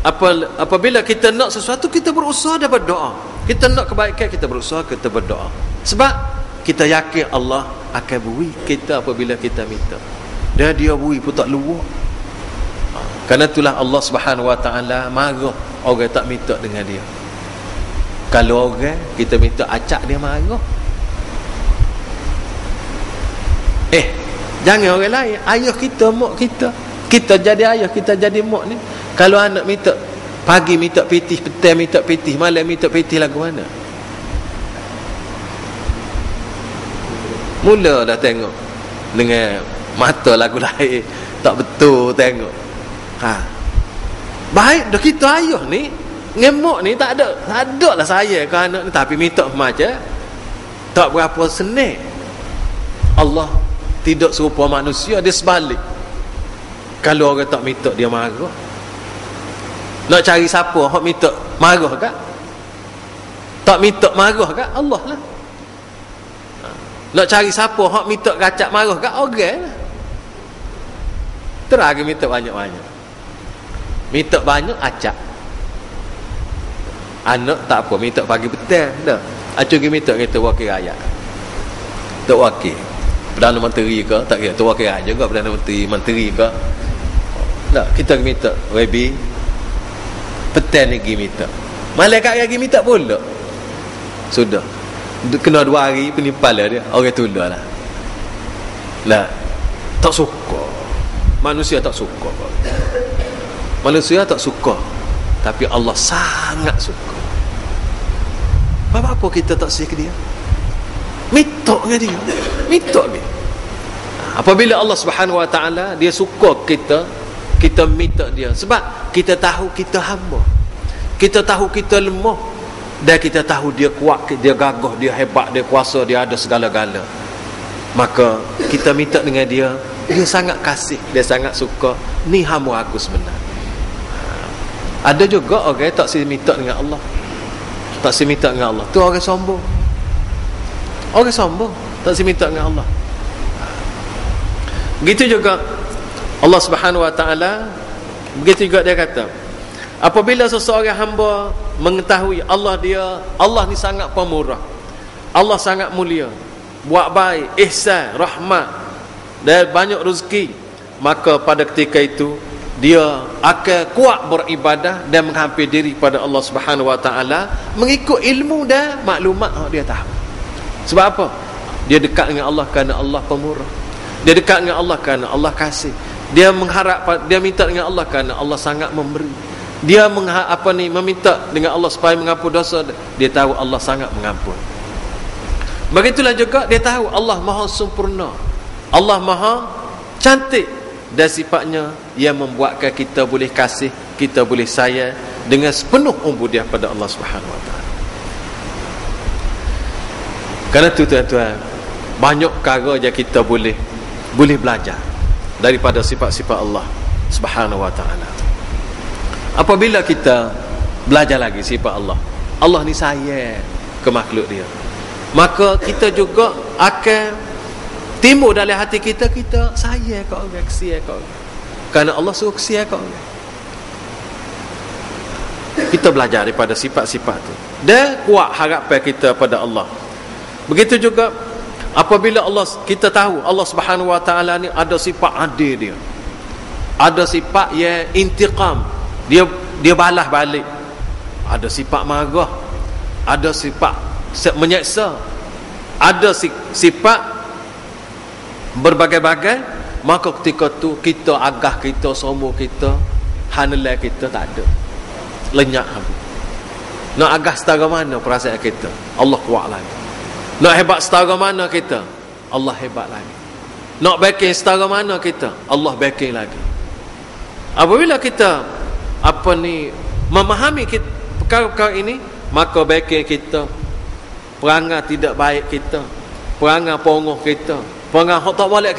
apabila kita nak sesuatu, kita berusaha dan berdoa. Kita nak kebaikan, kita berusaha, kita berdoa. Sebab kita yakin Allah akan beri kita apabila kita minta. Dan dia beri pun tak luar. Kerana itulah Allah Subhanahu Wa Taala marah orang tak minta dengan dia. Kalau orang kita minta acak, dia marah. Jangan orang lain, ayah kita, mak kita. Kita jadi ayah, kita jadi mak ni. Kalau anak minta, pagi minta pitih, petang minta pitih, malam minta pitih, lagu mana? Mula dah tengok dengan mata lagu lain, tak betul tengok. Baik dah kita ayah ni, ngemak ni tak ada lah saya ke anak ni, tapi minta macam tak berapa senang. Allah tidak serupa manusia, dia sebalik. Kalau orang tak minta, dia marah. Nak cari siapa hak minta marah ke? Tak minta marah ke? Allah lah. Nak cari siapa hak minta kacak marah ke? Orang lah. Terus minta banyak-banyak. Minta banyak acak. Anak tak apa, minta pagi petang dah. Acuk minta kita wakil rakyat. Tak wakil. Perdana Menteri ke, tak kira, tu wakil rakyat juga, Perdana Menteri ke. Tak, kita minta Rebi petang lagi minta, malaikat lagi minta pula. Sudah kena 2 hari penipal dia, orang tolak lah. Tak suka manusia, tak suka manusia, tak suka. Tapi Allah sangat suka. Apa kita tak sih ke dia? Minta dengan dia, minta dia. Apabila Allah Subhanahu Wa Taala dia suka kita minta dia, sebab kita tahu kita hamba, kita tahu kita lemah, dan kita tahu dia kuat, dia gagah, dia hebat, dia kuasa, dia ada segala-gala. Maka kita minta dengan dia, dia sangat kasih, dia sangat suka. Ni hamba aku sebenar. Ada juga orang tak si minta dengan Allah, tak si minta dengan Allah, tu orang sombong. Orang sombong tak si minta dengan Allah. Begitu juga Allah Subhanahu Wa Taala, begitu juga dia kata, apabila seseorang hamba mengetahui Allah ni sangat pemurah, Allah sangat mulia, buat baik, ihsan, rahmat dan banyak rezeki, maka pada ketika itu dia akan kuat beribadah dan menghampir diri pada Allah Subhanahu Wa Taala mengikut ilmu dan maklumat yang dia tahu. Sebab apa? Dia dekat dengan Allah kerana Allah pemurah. Dia dekat dengan Allah kerana Allah kasih. Dia mengharap, dia minta dengan Allah kerana Allah sangat memberi. Dia meminta dengan Allah supaya mengampun dosa. Dia tahu Allah sangat mengampun. Begitulah juga dia tahu Allah maha sempurna, Allah maha cantik, dan sifatnya yang membuatkan kita boleh kasih, kita boleh sayang dengan sepenuh ubudiah pada Allah Subhanahu Wa Taala. Kerana itu tuan-tuan, banyak perkara yang kita boleh belajar daripada sifat-sifat Allah Subhanahu Wa Taala. Apabila kita belajar lagi sifat Allah, Allah ni sayang ke makhluk dia, maka kita juga akan timbul dalam hati kita sayang ke orang, kesian ke orang. Kerana Allah suruh kesian ke orang. Kita belajar daripada sifat-sifat tu dan kuat harapan kita pada Allah. Begitu juga apabila kita tahu Allah Subhanahu Wa Taala ni ada sifat adil dia, ada sifat yang intiqam, dia balas balik, ada sifat marah, ada sifat menyeksa, ada sifat berbagai-bagai. Maka ketika tu kita agah, kita sombong, kita hanelai, kita tak ada, lenyap habis. Nak agah setara mana perasaan kita, Allah kuat lagi. Nak hebat setara mana kita, Allah hebat lagi. Nak backing setara mana kita, Allah backing lagi. Apabila kita memahami perkara-perkara ini, maka backing kita, perangai tidak baik kita, perangai pongoh kita, perangai hak tak balik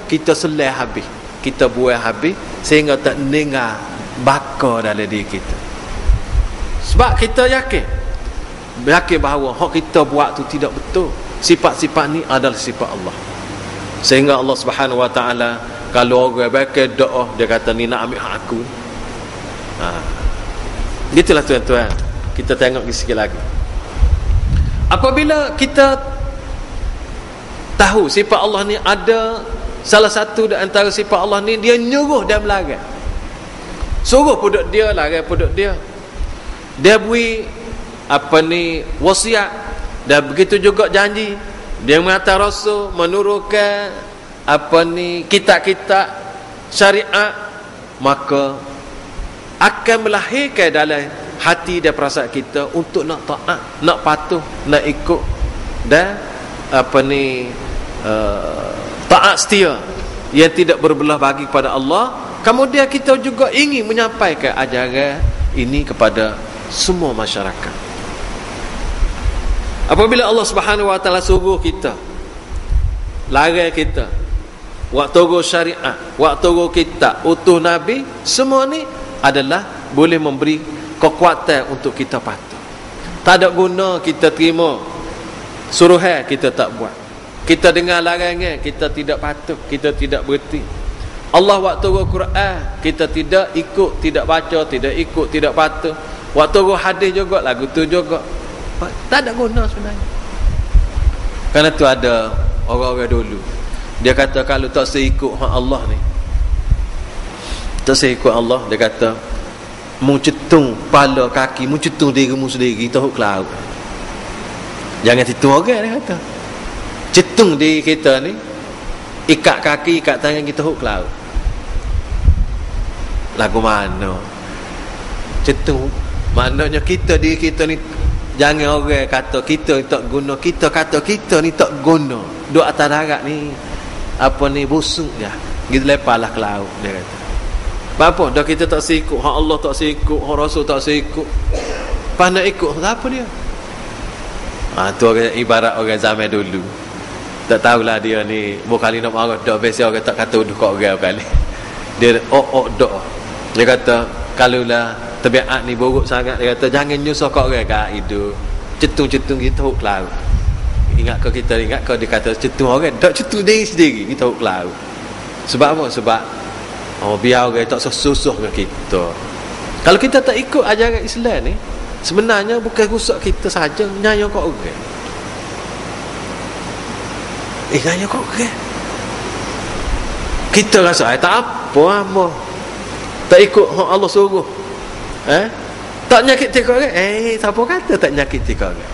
kita selai habis, kita buai habis, sehingga tak dengar baka dalam diri kita. Sebab kita yakin bahawa hak kita buat tu tidak betul. Sifat-sifat ni adalah sifat Allah. Sehingga Allah Subhanahu Wa Taala, kalau orang baca doa, dia kata ni nak ambil hak aku. Gitulah tuan-tuan. Kita tengok sikit lagi. Apabila kita tahu sifat Allah ni ada, salah satu di antara sifat Allah ni, dia nyuruh dan melarang. Suruh puduk dia, larang puduk dia. Dia beri wasiat, dan begitu juga janji. Dia mengatakan Rasul menurunkan kitab-kitab syariat, maka akan melahirkan dalam hati dan perasaan kita untuk nak taat, nak patuh, nak ikut dan taat setia yang tidak berbelah bagi kepada Allah. Kemudian kita juga ingin menyampaikan ajaran ini kepada semua masyarakat. Apabila Allah Subhanahu Wa Taala suruh kita, larang kita, waktu turun syariat, waktu turun kitab, utuh Nabi, semua ni adalah boleh memberi kekuatan untuk kita patuh. Tak ada guna kita terima suruhan kita tak buat, kita dengar larangan kita tidak patuh, kita tidak berhenti. Allah waktu turun Quran kita tidak ikut, tidak baca, tidak ikut, tidak patuh. Waktu turun hadis juga, lagu tu juga, tak ada guna sebenarnya. Kerana tu ada orang-orang dulu, dia kata kalau tak seikut Allah ni, tak seikut Allah, dia kata mu cetung kepala kaki, mu cetung dirimu sendiri tahu ke laut. Jangan cetung orang, dia kata cetung diri kita ni, ikat kaki, ikat tangan kita huk ke laut. Lagu mana cetung? Maknanya kita, diri kita ni, jangan orang kata kita ni tak guna, kita kata kita ni tak guna, duk atas darat ni busuk je, gitu lepaslah ke laut, dia kata. Apa dah kita tak sikut hak Allah, tak sikut hak Rasul, tak sikut, pas nak ikut apa dia? Tu orang, ibarat orang zaman dulu, tak tahulah dia ni berkali nak marah dak, biasa orang tak kata uduh kat orang kali. Dia dak. Dia kata kalulah tabiat ni buruk sangat, dia kata jangan nyusah kat orang kat hidup. Cetung-cetung kita huk laut. Ingat ke kita, ingat ke dia kata cetung orang, tak cetung diri sendiri kita huk laut. Sebab apa? Sebab biar orang tak susah dengan kita. Kalau kita tak ikut ajaran Islam ni, sebenarnya bukan rusak kita saja, nyaya kat orang. Nyaya kat orang. Kita rasa tak apa, tak ikut hak Allah suruh, tak nyakiti kat orang. Siapa kata tak nyakiti kat orang?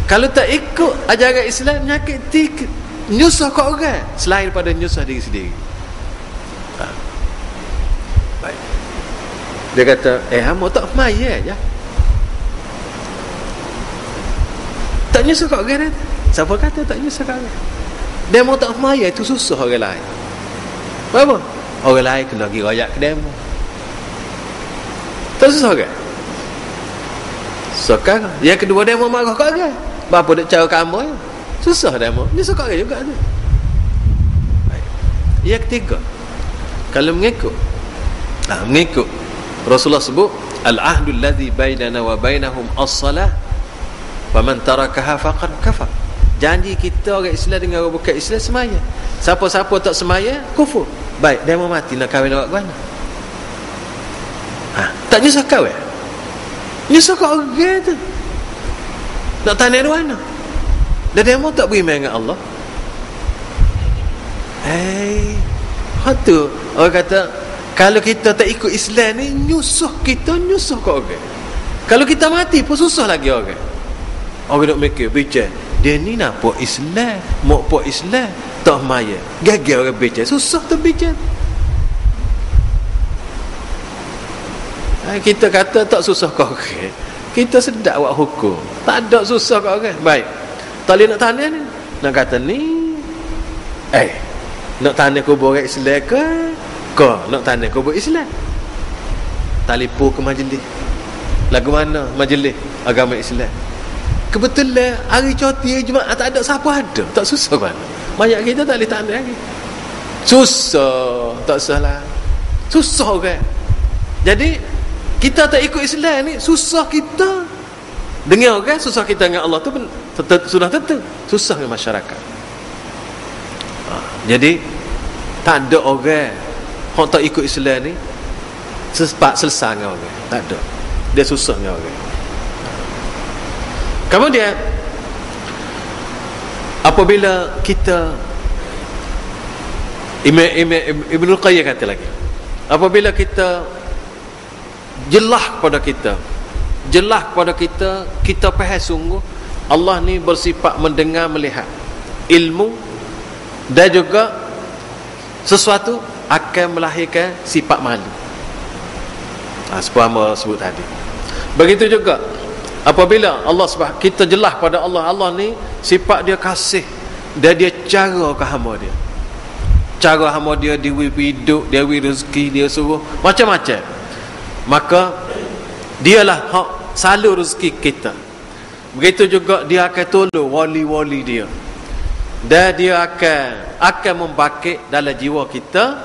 Kalau tak ikut ajaran Islam, nyakiti, nyusah kat orang selain daripada nyusah diri sendiri. Baik. Dia kata hamba tak maya je, tak nyusah kat orang. Siapa kata tak nyusah kat orang? Demo tak maya itu susah orang lain. Apa? Orang lain kena pergi rakyat ke demo, tak susah kan? Sekarang yang kedua, demo marah kat orang, bapa nak cara kamu ya? Susah demo, nyusah kat orang juga tu. Baik. Yang ketiga, kalau mengikut Rasulullah sebut al-ahdul ladzi bainana wa bainahum as-salah wa man tarakaha faqad kafar. Janji kita orang Islam dengan orang bukan Islam semaya. Siapa-siapa tak semaya kufur. Baik, dia mau mati nak kahwin awak mana? Tak nyusah kahwin, nyusah kat orang tu, nak tanya di mana? Dan dia mau tak beriman dengan Allah. Tu orang kata kalau kita tak ikut Islam ni, nyusah kita, nyusah kat orang. Kalau kita mati pun susah lagi orang. Orang nak mikir, bicar dia ni nampak Islam, mokpok Islam, tak maya, gagal orang bicar, susah tu bicar. Kita kata tak susah kat orang, kita sedap buat hukum, tak ada susah kat orang. Baik, tak boleh nak tanya ni, nak kata ni nak tanya kubur orang Islam ke nak tanya kubur Islam, telefon ke majlis, lagu mana majlis agama Islam, kebetulan hari cuti Jumaat tak ada siapa ada, tak susah mana. Banyak kita tak boleh tanya lagi, susah, tak salah, susah orang. Jadi kita tak ikut Islam ni, susah kita dengan orang, susah kita dengan Allah tu sudah tentu susah dengan masyarakat. Jadi tak ada orang yang tak ikut Islam ni selesai dengan orang, tak ada. dia susah dengan orang. Kemudian apabila kita Ibnul Qayyim kata lagi, apabila kita jelas kepada kita, kita faham sungguh Allah ni bersifat mendengar, melihat, ilmu, dan juga sesuatu akan melahirkan sifat malu. Seperti hamba sebut tadi. Begitu juga apabila kita jelas pada Allah ni sifat dia kasih, dan dia cara ke hamba dia, cara hamba dia hidup, dia rezeki, dia suruh macam-macam, maka dialah hak salur rezeki kita. Begitu juga dia akan tolong wali-wali dia, dan dia akan membakit dalam jiwa kita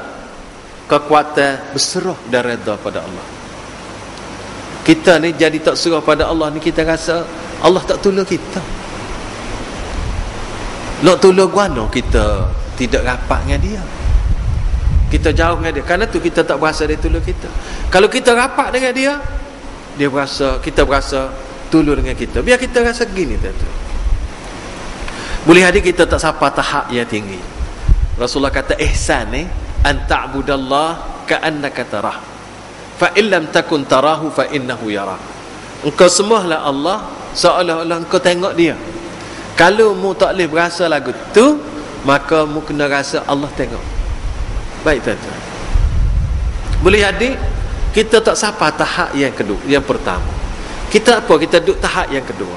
kekuatan berserah dan redha pada Allah. Kita ni jadi tak serah pada Allah ni, kita rasa Allah tak tolong kita. Nak tolong guano kita tidak rapat dengan dia, kita jauh dengan dia, kerana tu kita tak berasa dia tolong kita. Kalau kita rapat dengan dia, kita berasa tolong dengan kita. Biar kita rasa gini tu. Boleh hadir kita tak sampai tahap yang tinggi. Rasulullah kata ihsan ni an ta'budallah ka'annaka tarah, fa in lam takun tarahu fa innahu yarak. Engkau sembahlah Allah seolah-olah engkau tengok dia. Kalau mu tak boleh berasa lagu tu, maka mu kena rasa Allah tengok. Baik tuan-tuan. Boleh hadir kita tak sampai tahap yang kedua, yang pertama. Kita duduk tahap yang kedua.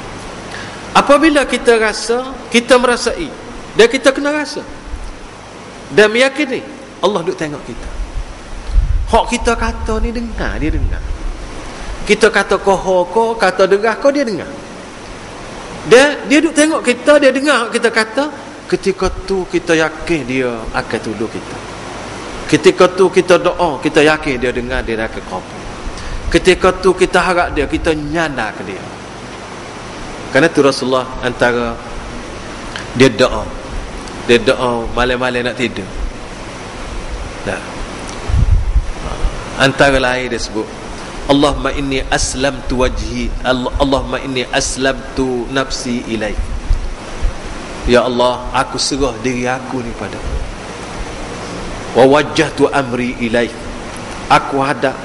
Apabila kita merasai, dan kita kena rasa dan meyakini Allah duk tengok kita. Hak kita kata ni dengar, dia dengar. Kita kata koho, kata derah ko, dia dengar. Dia duk tengok kita, dia dengar kita kata. Ketika tu kita yakin dia akan tolong kita. Ketika tu kita doa, kita yakin dia dengar, dia akan kabul. Ketika tu kita harap dia, kita nyandar ke dia. Kerana tu Rasulullah antara dia doa malam-malam nak tidur. Antara lain dia sebut, Allahumma inni aslamtu wajhi, Allahumma inni aslamtu nafsi ilaik. Ya Allah, aku serah diri aku ni padamu. Wa wajjahtu amri ilaik. Aku hadap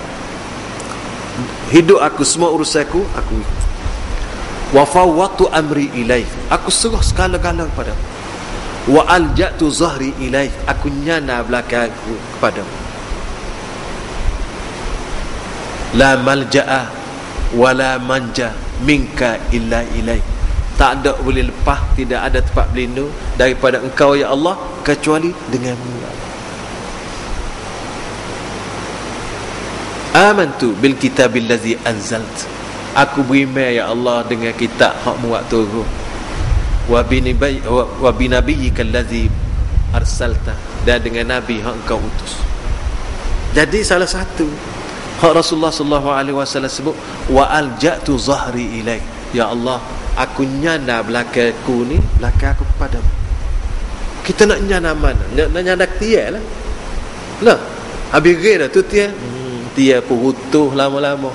hidup aku, semua urusanku aku. Wa fawwatu amri ilaik. Aku serah segala-galanya kepadamu. Wa alja'tu zahri ilaik. Aku nyana belakangku kepadamu. La malja'a wa la manja minka illa ilaik. Tak ada boleh lepas, tidak ada tempat berlindung daripada engkau ya Allah kecuali denganmu. Amantu bil kitabil ladzi anzalt. Aku beriman ya Allah dengan kitab hak mu buat turun. Wa bi nabiyyika allazi arsalta, dan dengan nabi hak engkau utus. Jadi salah satu hak Rasulullah sallallahu alaihi wasallam sebut, wa alja'tu zahri ilaik. Ya Allah, aku nyana belakangku ni, belakang aku kepadamu. Kita nak nyana mana? Nak nyana tiar lah. Lah, habis dah tu tiar. Dia pun utuh lama-lama.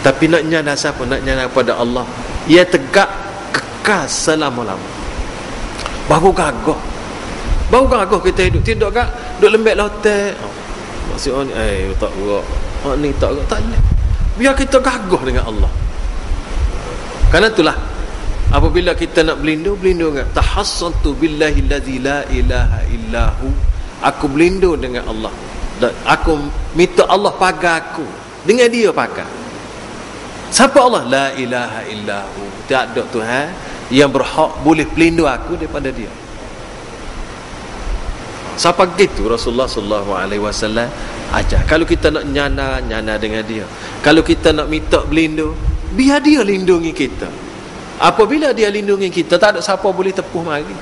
Tapi nak nyana siapa? Nak nyana kepada Allah. Ia tegak kekal selama-lama. Baru gagah kita hidup. Tidak gak duk lembek lotek. Maksud ni tak gerak. Ni tak gerak, tak boleh. Biar kita gagah dengan Allah. Kerana itulah apabila kita nak berlindung dengan tahassantu billahi allazi la ilaha illahu. Aku berlindung dengan Allah. Dan aku minta Allah pagar aku, dengan dia pagar. Siapa Allah? La ilaha illahu. Tak ada Tuhan yang berhak boleh pelindung aku daripada dia. Siapa gitu Rasulullah sallallahu alaihi wasallam ajar. Kalau kita nak nyana dengan dia, kalau kita nak minta berlindung, biar dia lindungi kita. Apabila dia lindungi kita, tak ada siapa boleh tepuh mari.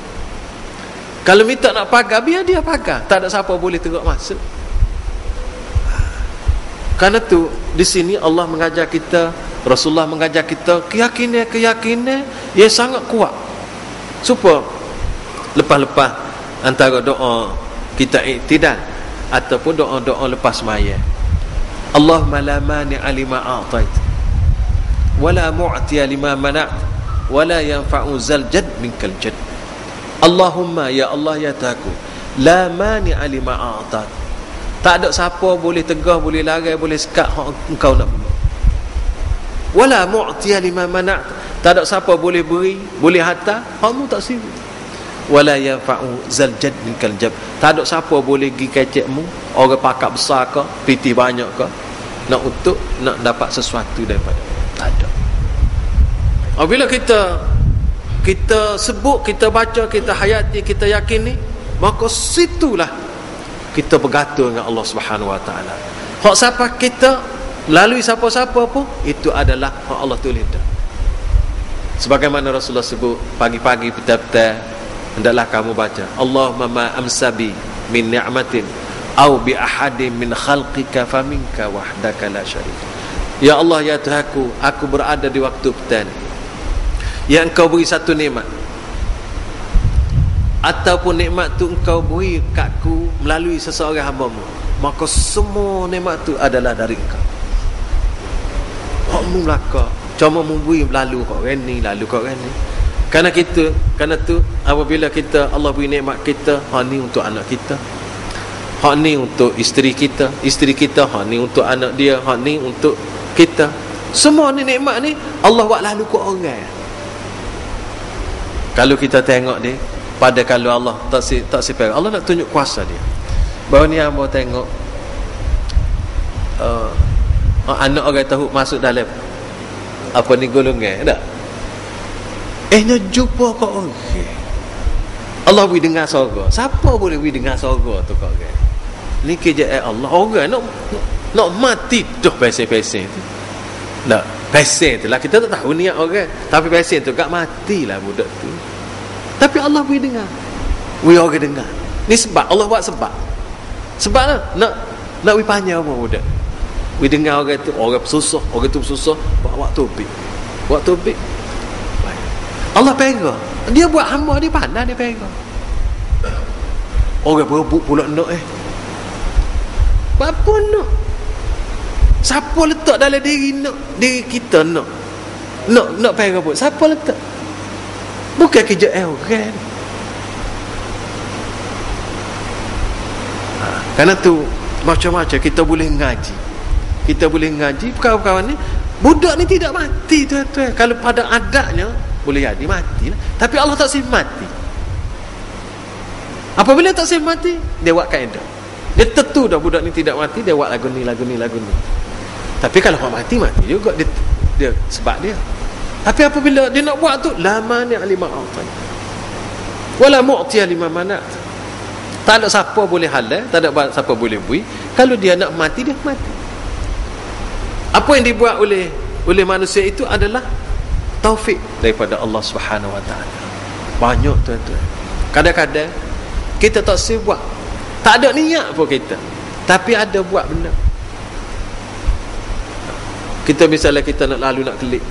Kalau minta nak pagar, biar dia pagar, tak ada siapa boleh tegak masuk. Karena tu di sini Allah mengajar kita, Rasulullah mengajar kita keyakinan yang sangat kuat. Supaya lepas-lepas antara doa kita iktidal ataupun doa-doa lepas sembahyang, Allahumma la mani'a lima a'tait wala mu'tiya lima mana'at wala yanfa'u zal jadd minkal jadd. Allahumma, ya Allah ya Tuhanku, la mani'a lima a'tait, tak ada siapa boleh tegah, boleh larai, boleh sekat hak engkau nak beri. Wala mu'tiya lima mana'at, tak ada siapa boleh beri, boleh hantar hakmu tak sibuk. Wala yanfa'u zal jadd minkal jadd, tak ada siapa boleh pergi kecekmu, orang pakak besar ke, piti banyak ke, nak untuk nak dapat sesuatu daripada, tak ada. Apabila kita sebut, kita baca, kita hayati, kita yakin ni, maka situlah kita bergantung dengan Allah Subhanahu Wa Taala. Hak siapa kita melalui siapa-siapa pun, itu adalah hak Allah tulis dah. Sebagaimana Rasulullah sebut pagi-pagi, petang-petang, hendaklah kamu baca Allahumma ma amsabi min ni'matin au bi ahadin min khalqika faminka wahdaka la syarika. Ya Allah ya Tuhanku, aku berada di waktu petang yang engkau beri satu nikmat, ataupun nikmat tu engkau beri katku melalui seseorang hamba-Mu, maka semua nikmat tu adalah dari engkau. Hakmu belaka, cuma memberi melalui orang ni, lalu kau orang ni. Kerana tu apabila kita, Allah beri nikmat kita, hak ni untuk anak kita, hak ni untuk isteri kita, hak ni untuk anak dia, hak ni untuk kita. Semua ni nikmat ni Allah buat lalu ke orang. Kalau kita tengok dia, pada kalau Allah tak separa, Allah nak tunjuk kuasa dia. Baru ni hamba tengok anak orang tahu masuk dalam apa ni golongan tak? Nak jumpa kau orang. Allah beri dengar suara. Siapa boleh beri dengar suara tu kau orang? Ni kerja Allah. Orang nak mati dah pesen-pesen tu. Tak, pesen tu lah kita tak tahu niat orang. Tapi pesen tu kat matilah budak tu. Tapi Allah beri dengar. Beri orang dengar. Ni sebab Allah buat sebab. Sebab lah nak beri panjang apa budak. Beri dengar orang tu, orang bersusah, orang tu bersusah, buat topik. Buat topik. Allah pegang. Dia buat hamba dia pandai, dia pegang. Orang berebut pula nak apa nak? Siapa letak dalam diri nak? Diri kita nak pegang pun. Siapa letak? Bukan kerja orang. Kerana tu macam-macam kita boleh ngaji. Kita boleh ngaji kawan-kawan ni. Budak ni tidak mati tuan-tuan. Kalau pada adatnya boleh jadi mati lah. Tapi Allah tak simpan mati. Apabila tak simpan mati, dia buat kaedah. Dia tentu dah budak ni tidak mati, dia buat lagu ni. Tapi kalau orang mati juga dia sebab dia. Tapi apabila dia nak buat tu, la mani' lima a'tai wala mu'tiya lima mana'at. Tak ada siapa boleh halal, tak ada siapa boleh beri. Kalau dia nak mati, dia mati. Apa yang dibuat oleh manusia itu adalah taufik daripada Allah Subhanahu Wa Taala. Banyak tuan-tuan. Kadang-kadang kita tak buat, tak ada niat pun kita, tapi ada buat benda. Kita misalnya kita nak lalu nak kelip,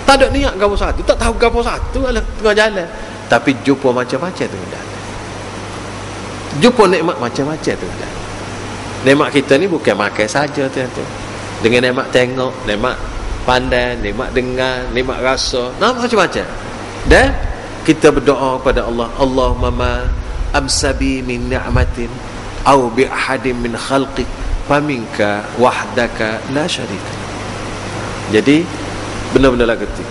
tak ada niat gapo satu, tak tahu gapo satu ala tengah jalan, tapi jumpa macam-macam tengah jalan. Jumpa nikmat macam-macam tengah jalan. Nikmat kita ni bukan makan saja tuan-tuan. Dengan nikmat tengok, nikmat pandai, nikmat dengar, nikmat rasa, macam-macam. Dan kita berdoa kepada Allah, Allahumma ma amsabi min ni'matin au bi ahadin min khalqik faminka wahdaka la syarika. Jadi benar-benar lagu tu.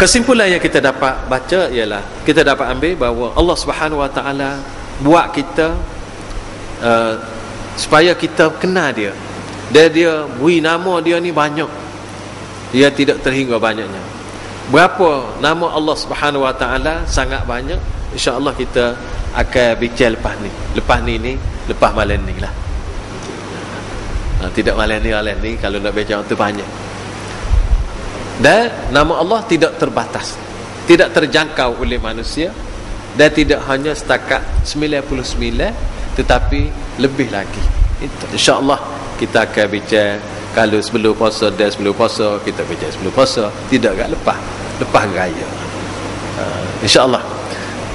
Kesimpulan yang kita dapat baca ialah kita dapat ambil bahawa Allah Subhanahu Wa Taala buat kita supaya kita kenal dia. Dia beri nama dia ni banyak. Dia tidak terhingga banyaknya. Berapa nama Allah Subhanahu Wa Taala sangat banyak. InsyaAllah kita akan bincang lepas ni. Lepas malam ni lah. Tidak malam ni kalau nak bincang tu banyak. Dan nama Allah tidak terbatas, tidak terjangkau oleh manusia, dan tidak hanya setakat 99, tetapi lebih lagi. InsyaAllah kita akan bincang kalau sebelum puasa dan sebelum puasa, kita bincang sebelum puasa, tidak agak lepas raya. InsyaAllah.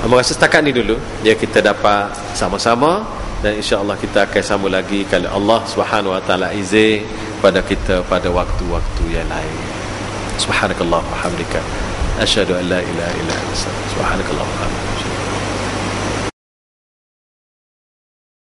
Rasa setakat ni dulu ya, kita dapat sama-sama dan insya-Allah kita akan sambung lagi kalau Allah Subhanahu wa taala izin pada kita pada waktu-waktu yang lain. Subhanakallah wa hamdika asyhadu an la ilaha illa anta astaghfiruka wa atubu ilaik.